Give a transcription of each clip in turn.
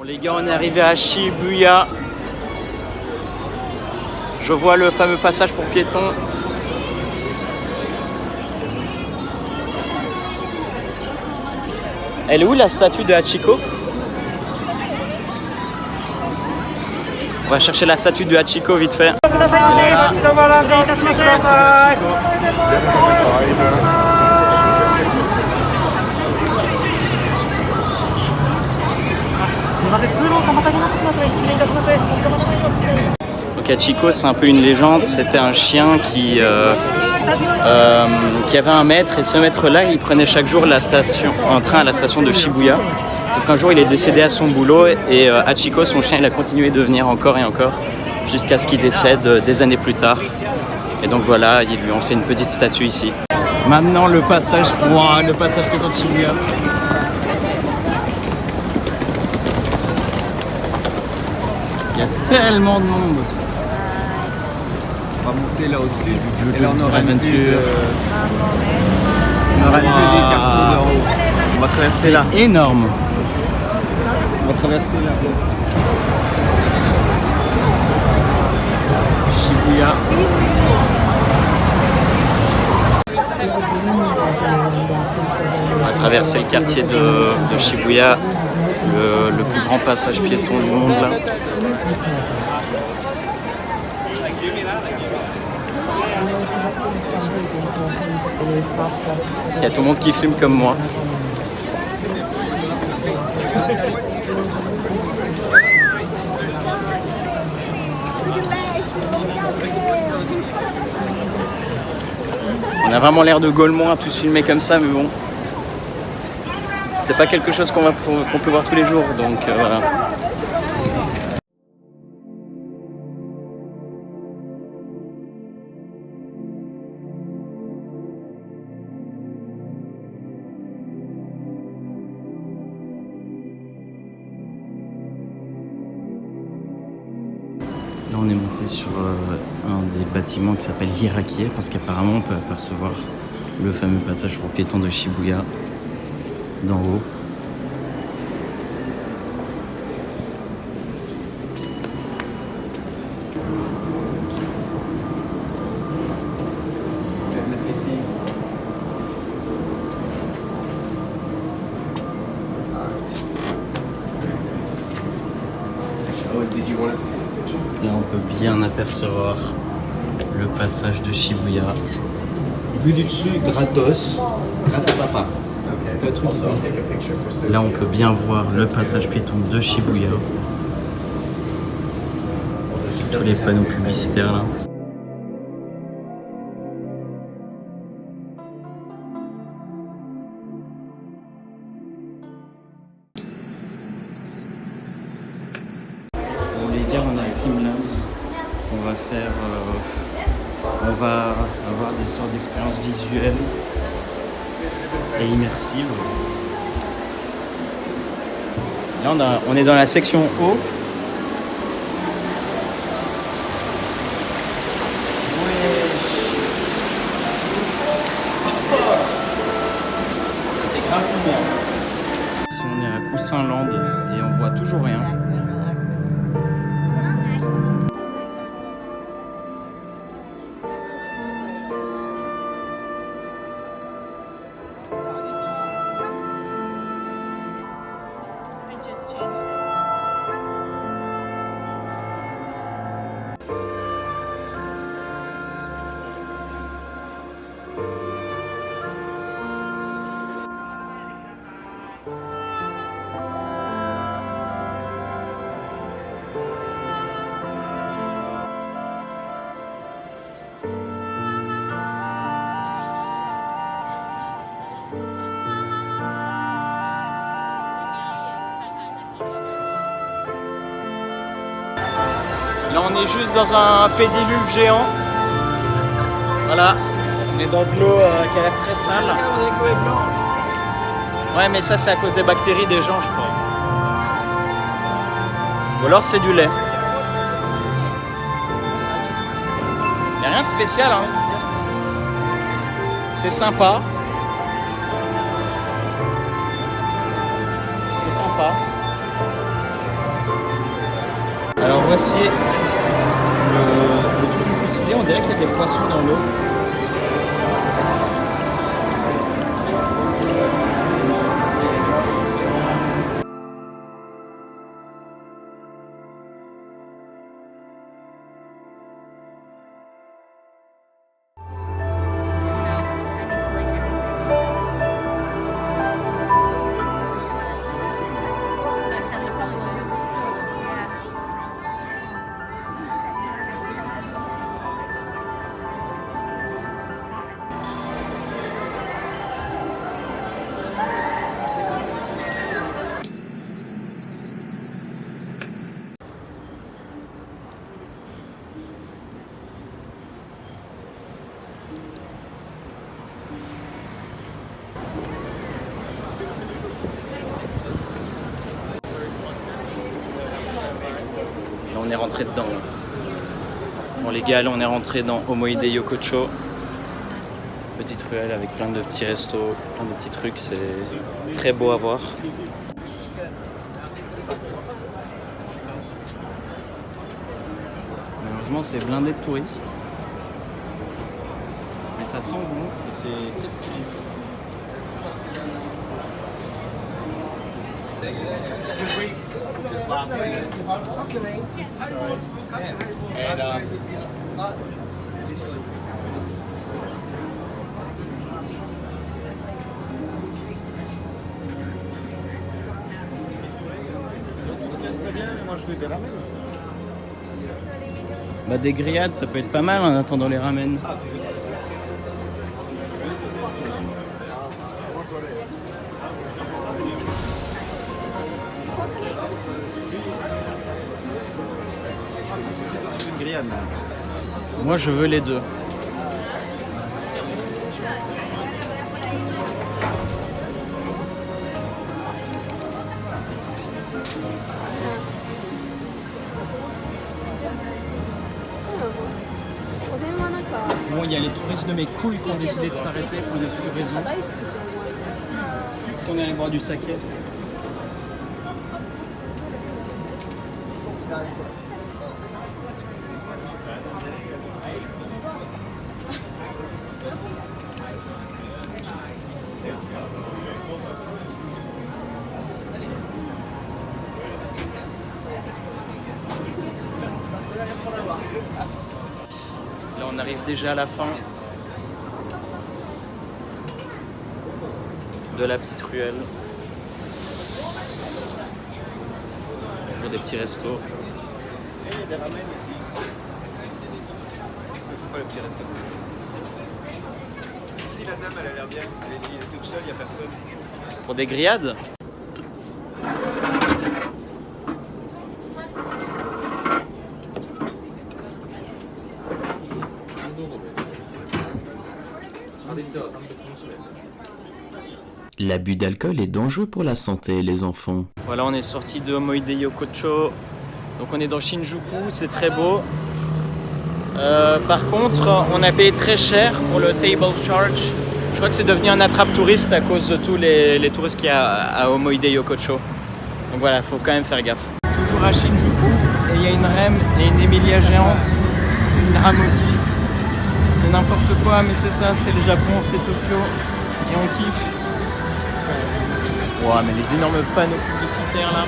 Bon les gars, on est arrivé à Shibuya. Je vois le fameux passage pour piétons. Elle est où la statue de Hachiko? On va chercher la statue de Hachiko vite fait. Donc Hachiko, c'est un peu une légende. C'était un chien qui avait un maître, et ce maître-là, il prenait chaque jour un train à la station de Shibuya. Sauf qu'un jour, il est décédé à son boulot et Hachiko, son chien, il a continué de venir encore et encore jusqu'à ce qu'il décède des années plus tard. Et donc voilà, ils lui ont fait une petite statue ici. Maintenant, le passage piéton de Shibuya. Il y a tellement de monde. On va monter là au-dessus. Du Jojo's Bizarre Adventure. On aura une petite carrefour de haut. On va traverser là. Énorme. On va traverser là. Shibuya. On va traverser le quartier de Shibuya, le plus grand passage piéton du monde là. Il y a tout le monde qui filme comme moi. On a vraiment l'air de Gaulemont à tous filmer comme ça, mais bon. C'est pas quelque chose qu'on peut voir tous les jours, donc voilà. Là, on est monté sur un des bâtiments qui s'appelle Hirakie, parce qu'apparemment on peut apercevoir le fameux passage pour piétons de Shibuya d'en haut. Là, on peut bien apercevoir le passage de Shibuya. Vue du dessus, gratos, grâce à papa. T'as un truc ici. Là, on peut bien voir le passage piéton de Shibuya. Tous les panneaux publicitaires là. Bon les gars, on est à Team Labs. On va avoir des sortes d'expériences visuelles et immersives. Là, on est dans la section eau. C'était grave bien. Si on est à Coussinland et on voit toujours rien. Là, on est juste dans un pédiluve géant. Voilà, on est dans de l'eau qui a l'air très sale. Ouais, mais ça, c'est à cause des bactéries des gens, je crois. Ou alors, c'est du lait. Il n'y a rien de spécial, hein. C'est sympa. C'est sympa. voici le truc du poussilier. On dirait qu'il y a des poissons dans l'eau. Là, on est rentré dedans. Bon les gars, là on est rentré dans Omoide Yokocho. Petite ruelle avec plein de petits restos, plein de petits trucs, c'est très beau à voir. Malheureusement c'est blindé de touristes. Mais ça sent bon et c'est très stylé. Bah des grillades ça peut être pas mal en attendant les ramen. Moi je veux les deux. Bon, il y a les touristes de mes couilles qui ont décidé de s'arrêter pour une obscure raison. On est allé boire du saké. Là on arrive déjà à la fin de la petite ruelle. Toujours des petits restos. Il y a des ramen ici. C'est pas le petit resto. Ici la dame elle a l'air bien. Elle est toute seule, il n'y a personne. Pour des grillades? L'abus d'alcool est dangereux pour la santé, les enfants. Voilà, on est sorti de Omoide Yokocho. Donc on est dans Shinjuku, c'est très beau. Par contre, on a payé très cher pour le table charge. Je crois que c'est devenu un attrape-touriste à cause de tous les touristes qu'il y a à Omoide Yokocho. Donc voilà, il faut quand même faire gaffe. Toujours à Shinjuku, et il y a une REM et une Emilia géante. Une rame aussi. C'est n'importe quoi, mais c'est ça, c'est le Japon, c'est Tokyo. Et on kiffe. Wow, mais les énormes panneaux publicitaires là.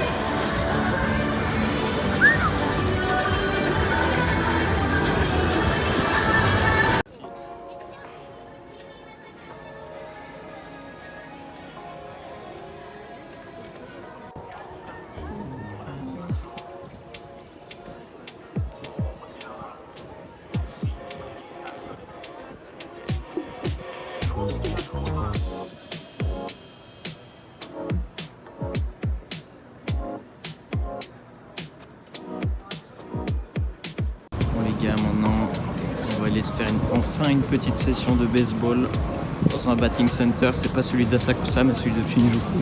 Maintenant, on va aller se faire enfin une petite session de baseball dans un batting center. C'est pas celui d'Asakusa, mais celui de Shinjuku.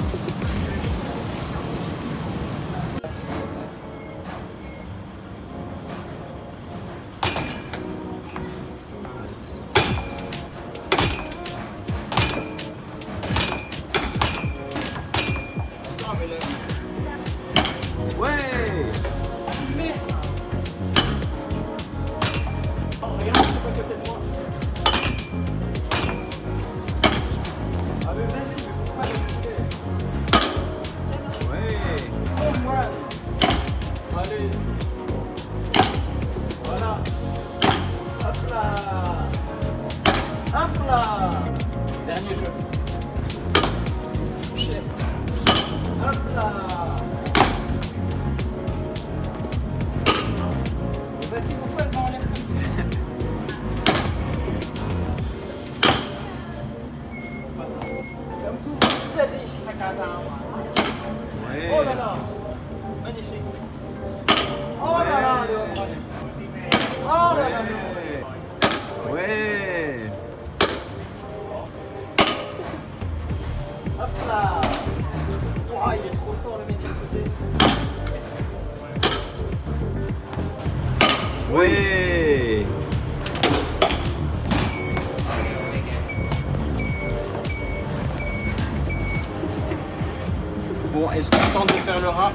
allez. Voilà. Hop là. Hop là. Dernier jeu. Touché. Hop là. Vas-y, pourquoi elle va en l'air comme ça? Comme tout l'a dit. Ouais. Oh là là. Magnifique. Oh là là. Oh là là. Ouais. Hop là. Oh, il est trop fort le mec de côté. Ouais. Bon, est-ce qu'on tente de faire le rat?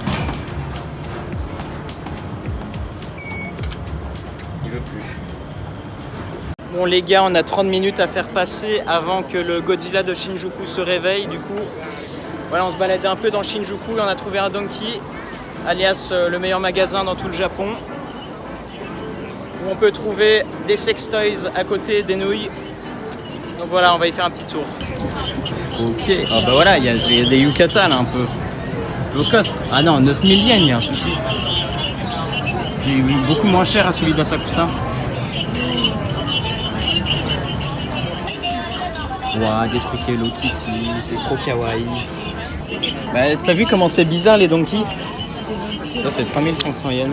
Il veut plus. Bon les gars, on a 30 minutes à faire passer avant que le Godzilla de Shinjuku se réveille. Du coup, voilà, on se baladait un peu dans Shinjuku et on a trouvé un Donki, alias le meilleur magasin dans tout le Japon, où on peut trouver des sex toys à côté, des nouilles. Donc voilà, on va y faire un petit tour. Ok, ah bah voilà, il y a des yukata là un peu. Low cost. Ah non, 9000 yens, il y a un souci. J'ai eu beaucoup moins cher à celui d'Asakusa. Ouah, des trucs Hello Kitty, c'est trop kawaii. Bah, t'as vu comment c'est bizarre les donkeys? Ça c'est 3500 yens.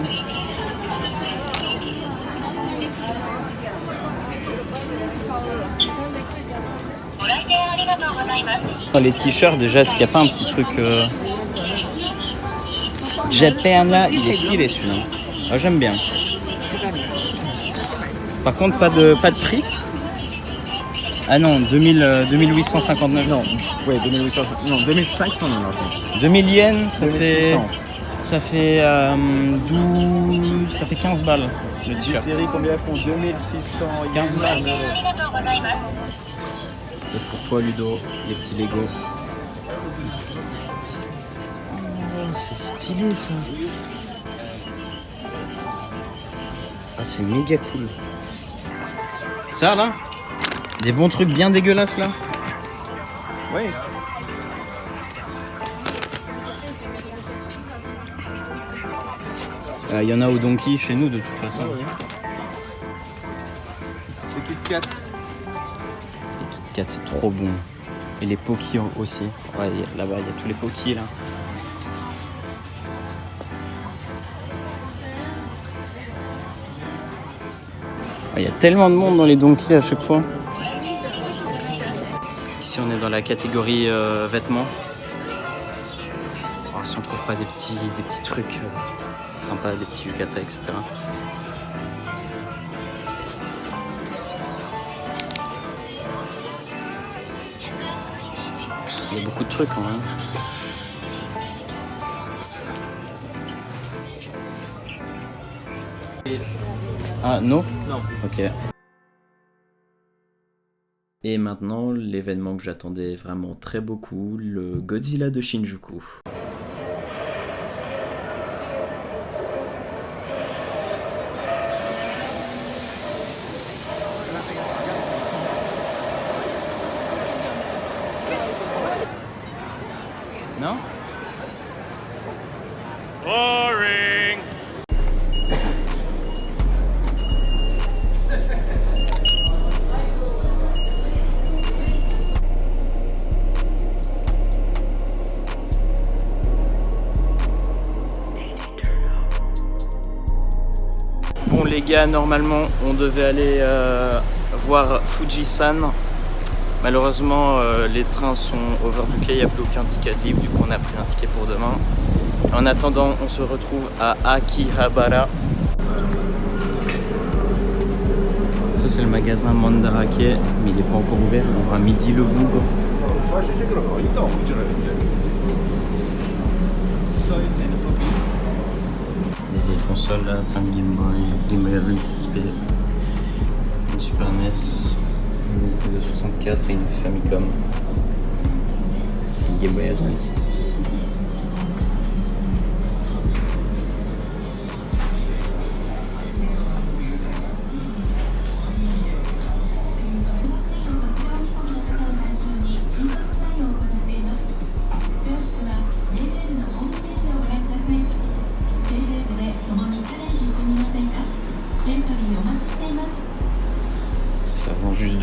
Dans les t-shirts déjà, est-ce qu'il n'y a pas un petit truc Japan là? Il est stylé celui-là. Ah, j'aime bien. Par contre pas de prix? Ah non, 2859. Non, ouais, 2800, non, 2590. 2000 yens, ça 2600. fait 12, ça fait 15 balles le Les t-shirt. séries, combien elles font? 2600 yens. 15 balles. Ça c'est pour toi Ludo, les petits Lego. Oh, c'est stylé ça. Ah, c'est méga cool. Ça là, des bons trucs bien dégueulasses là. Ouais. Il y en a au Donkey chez nous de toute façon. Les Kit Kat. Les Kit Kat c'est trop bon. Et les Poki aussi. Ouais, là-bas il y a tous les Poki là. Il y a tellement de monde dans les Donkeys à chaque fois. Ici on est dans la catégorie vêtements. Alors, si on trouve pas des petits trucs sympas, des petits yukata, etc. Il y a beaucoup de trucs quand même. Ah non? Non. Ok. Et maintenant, l'événement que j'attendais vraiment très beaucoup, le Godzilla de Shinjuku. Non? Boring. Bon les gars, normalement on devait aller voir Fujisan. Malheureusement les trains sont overbookés, il n'y a plus aucun ticket de libre, du coup on a pris un ticket pour demain. En attendant, on se retrouve à Akihabara. Ça c'est le magasin Mandarake, mais il n'est pas encore ouvert, il ouvre à midi le bougre. Il y a des consoles là, plein de Game Boy Advance SP, une Super NES, une de 64 et une Famicom. Une Game Boy Advance.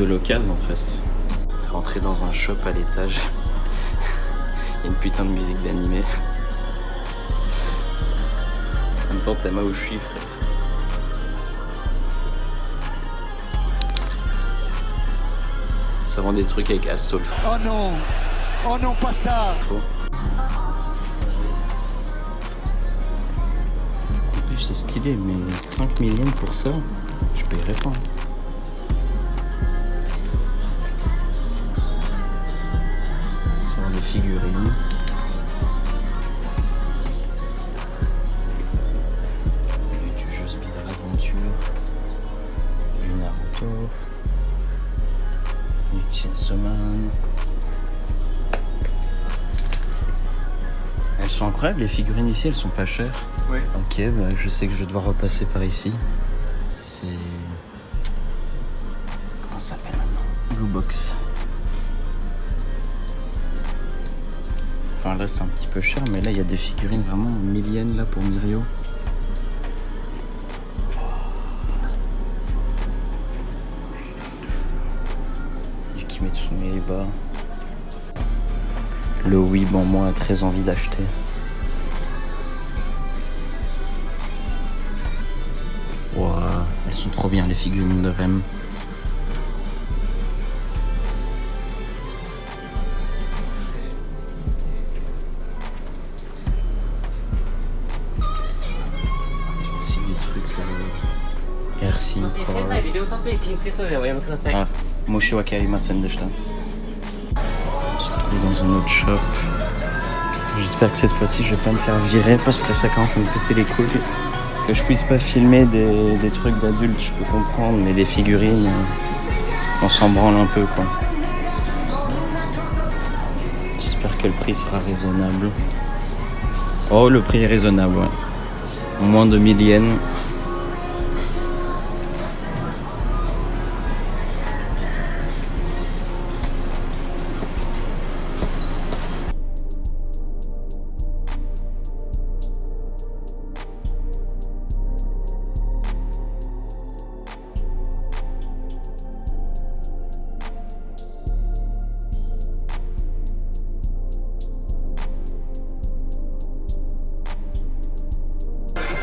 de l'occasion en fait. Rentrer dans un shop à l'étage. Il y a une putain de musique d'animé. En même temps, t'es où je suis, frère. Ça vend des trucs avec Astolf. Oh non! Oh non, pas ça! En plus, c'est stylé, mais 5 millions pour ça, je payerais pas. Ça vend des figurines. Du jeu Bizarre Adventure. Du Naruto. Du Chainsaw Man. Elles sont incroyables, les figurines ici, elles sont pas chères. Ouais. Ok, bah, je sais que je vais devoir repasser par ici. C'est... Comment ça s'appelle maintenant? Blue Box. Enfin là c'est un petit peu cher, mais là il y a des figurines vraiment milliennes là pour Mirio. Du Kimetsu no Yaiba. Le Weeb en moi a très envie d'acheter. Waouh, elles sont trop bien les figurines de Rem. Aussi des trucs RC. Ah, Moshi wa karimasen deshita. On se retrouve dans un autre shop. J'espère que cette fois-ci je vais pas me faire virer parce que ça commence à me péter les couilles. Que je puisse pas filmer des trucs d'adultes, je peux comprendre, mais des figurines, on s'en branle un peu quoi. J'espère que le prix sera raisonnable. Oh, le prix est raisonnable, ouais. Moins de 1000 yens.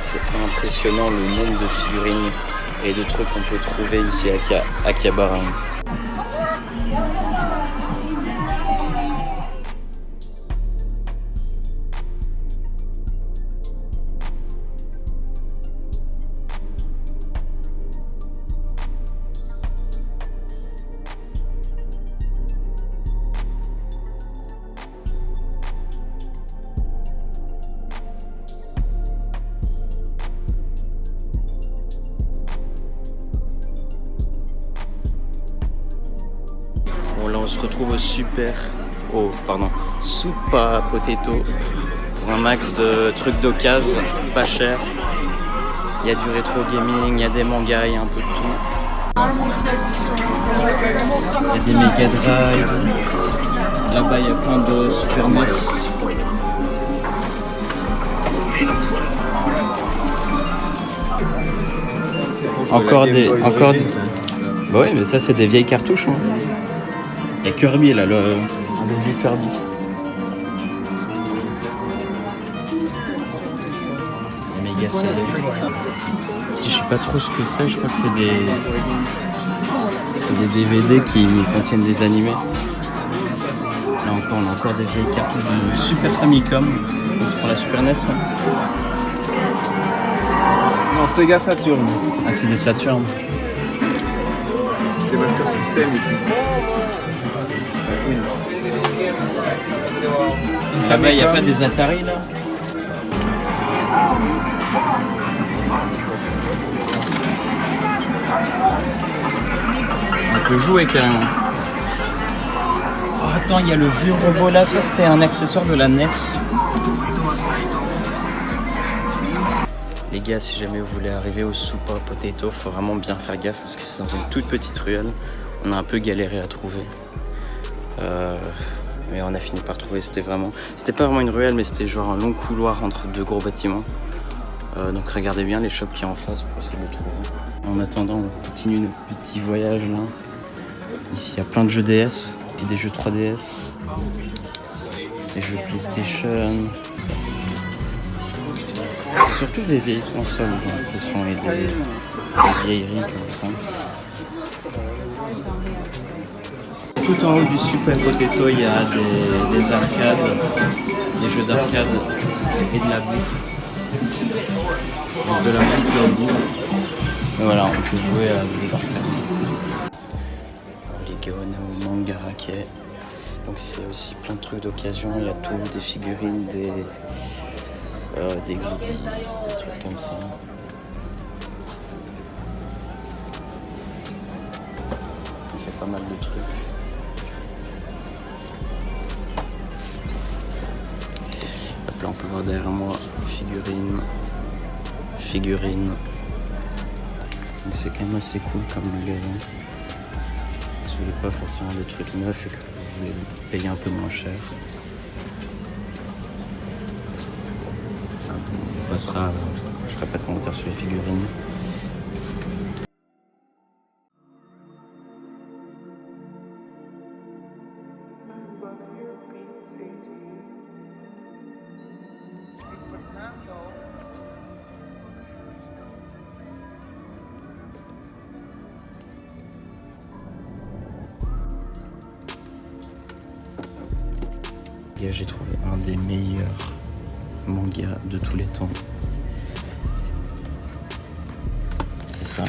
C'est impressionnant le nombre de figurines et de trucs qu'on peut trouver ici à Akihabara. Bon là on se retrouve au Super Potato pour un max de trucs d'occasion, pas cher. Il y a du rétro gaming, il y a des mangas, il y a un peu de tout. Il y a des Mega Drive. Là-bas il y a plein de Super NES. Encore des... Bah oui mais ça c'est des vieilles cartouches. Hein. Il y a Kirby là, le vieux Kirby. Les méga CD. Si je sais pas trop ce que c'est, je crois que c'est des DVD qui contiennent des animés. Là encore, on a encore des vieilles cartouches de Super Famicom. C'est pour la Super NES. Hein. Non, Sega Saturn. Ah, c'est des Saturn. Des Master System ici. Là-bas, il n'y a pas des Atari là? On peut jouer carrément. Oh, attends, il y a le vieux robot là, ça c'était un accessoire de la NES. Les gars, si jamais vous voulez arriver au Super Potato, faut vraiment bien faire gaffe parce que c'est dans une toute petite ruelle. On a un peu galéré à trouver. Mais on a fini par trouver, c'était pas vraiment une ruelle, mais c'était genre un long couloir entre deux gros bâtiments. Donc regardez bien les shops qui sont en face pour essayer de le trouver. En attendant, on continue notre petit voyage là. Ici, il y a plein de jeux DS, des jeux 3DS, des jeux PlayStation. C'est surtout des vieilles consoles, j'ai l'impression, et des vieilleries comme ça. Tout en haut du Super Potato, il y a des arcades, des jeux d'arcade et de la bouffe. Donc de la bouffe. Et voilà, on peut jouer à des jeux d'arcade. Les Gaonao Manga Racket. Donc c'est aussi plein de trucs d'occasion. Il y a tout, des figurines, des goodies, des trucs comme ça. Il fait pas mal de trucs. Hop là, on peut voir derrière moi figurines. Donc c'est quand même assez cool comme magasin. Si vous voulez pas forcément des trucs neufs et que vous voulez payer un peu moins cher. On passera, je ferai pas de commentaires sur les figurines. J'ai trouvé un des meilleurs mangas de tous les temps. C'est ça.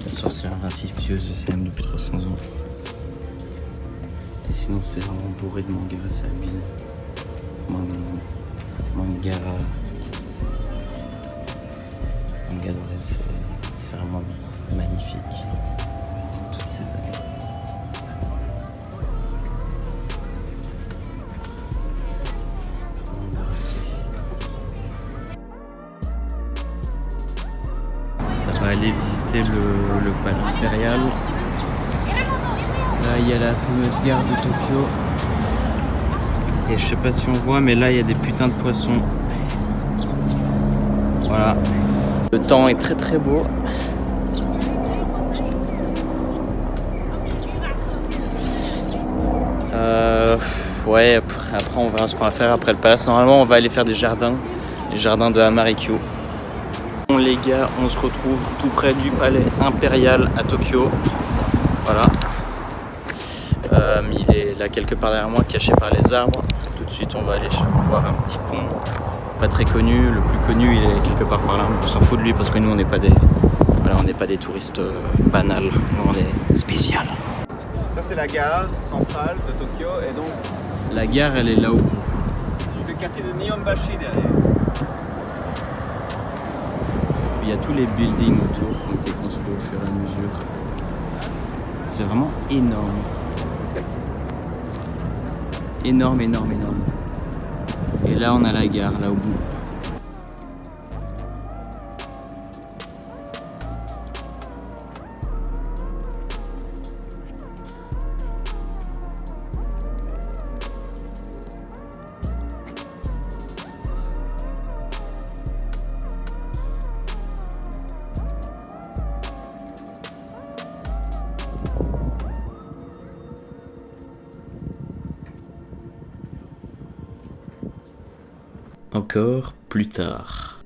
La sorcière insidieuse de CM depuis 300 ans. Et sinon c'est vraiment bourré de mangas, c'est abusé. Manga doré, c'est vraiment magnifique. Toutes ces années. Ça va aller visiter le palais impérial. Là il y a la fameuse gare de Tokyo. Et je sais pas si on voit, mais là il y a des putains de poissons. Voilà. Le temps est très très beau. Ouais, après on verra ce qu'on va faire après le palace. Normalement on va aller faire des jardins. Les jardins de Hamarikyo. Bon les gars, on se retrouve tout près du palais impérial à Tokyo. Voilà. Il est là quelque part derrière moi, caché par les arbres. Tout de suite on va aller voir un petit pont. Pas très connu, le plus connu il est quelque part par là. On s'en fout de lui parce que nous on n'est pas des touristes banals. Nous on est spécial. Ça c'est la gare centrale de Tokyo et donc La gare elle est là au bout. c'est le quartier de Nihonbashi derrière. Puis il y a tous les buildings autour qui ont été construits au fur et à mesure. C'est vraiment énorme. Énorme. Et là on a la gare là au bout. Encore plus tard.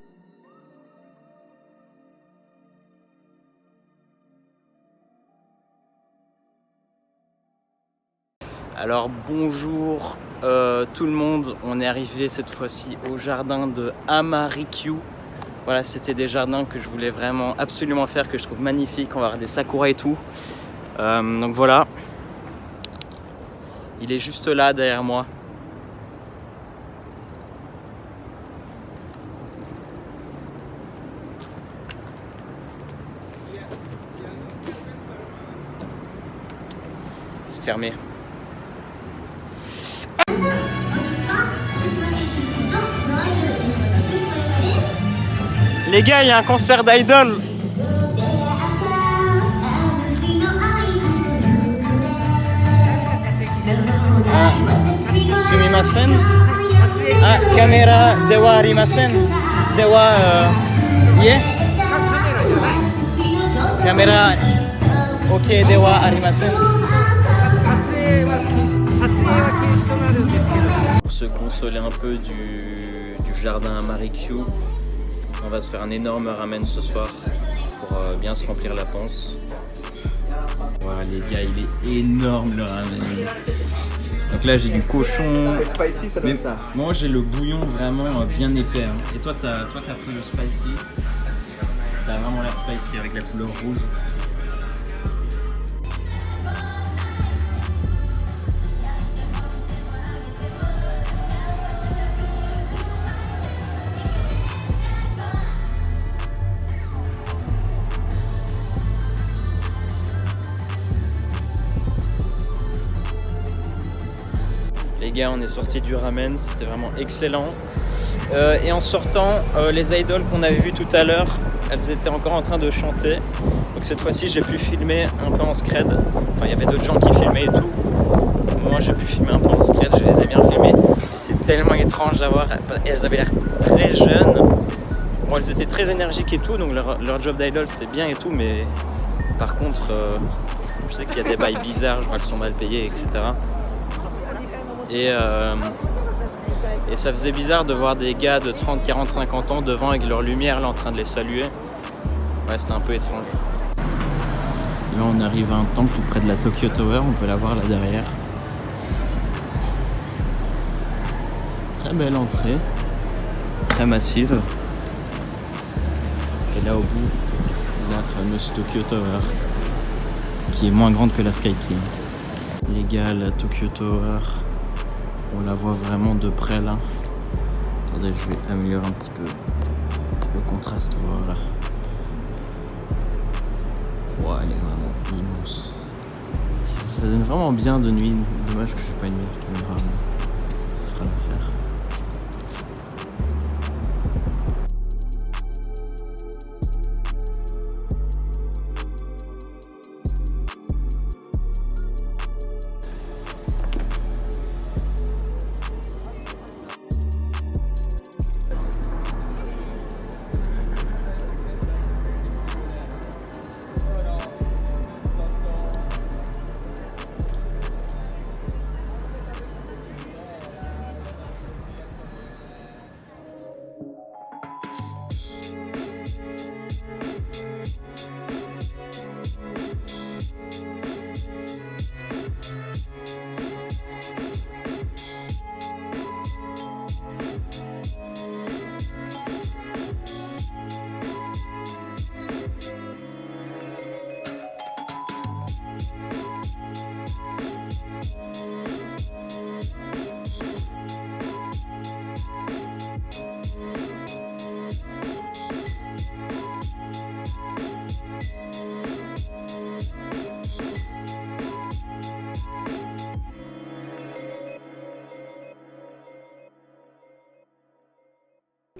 Alors bonjour tout le monde, on est arrivé cette fois-ci au jardin de Hamarikyo. Voilà, c'était des jardins que je voulais vraiment absolument faire, que je trouve magnifiques. On va avoir des sakuras et tout. Donc voilà, il est juste là derrière moi. C'est fermé. Les gars, il y a un concert d'idol. Sumimasen. Ah, caméra dewa arimasen. Dewa yeah. caméra OK ではありません。Pour se consoler un peu du jardin à Marie-Q, on va se faire un énorme ramen ce soir pour bien se remplir la panse. Voilà les gars, il est énorme le ramen. Donc là j'ai du cochon. Spicy, ça donne ça. Moi j'ai le bouillon vraiment bien épais. Hein. Et toi t'as pris le spicy. Ça a vraiment l'air spicy avec la couleur rouge. Les gars, on est sorti du ramen, c'était vraiment excellent. Et en sortant, les idoles qu'on avait vues tout à l'heure, elles étaient encore en train de chanter. Donc cette fois-ci, j'ai pu filmer un peu en scred. Enfin, il y avait d'autres gens qui filmaient et tout. Moi, j'ai pu filmer un peu en scred, je les ai bien filmés. C'est tellement étrange à voir. Elles avaient l'air très jeunes. Bon, elles étaient très énergiques et tout, donc leur job d'idol, c'est bien et tout. Mais par contre, je sais qu'il y a des bails bizarres, je crois qu'elles sont mal payées, etc. Et ça faisait bizarre de voir des gars de 30, 40, 50 ans devant avec leur lumière là en train de les saluer. Ouais, c'était un peu étrange. Là on arrive à un temple tout près de la Tokyo Tower, on peut la voir là derrière. Très belle entrée, très massive. Et là au bout, la fameuse Tokyo Tower, qui est moins grande que la Skytree. Les gars, la Tokyo Tower, on la voit vraiment de près là. Attendez, je vais améliorer un petit peu le contraste, voilà. Wow, elle est vraiment immense. Ça donne vraiment bien de nuit. Dommage que je n'ai pas une caméra, mais ça fera l'affaire.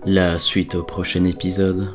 La suite au prochain épisode.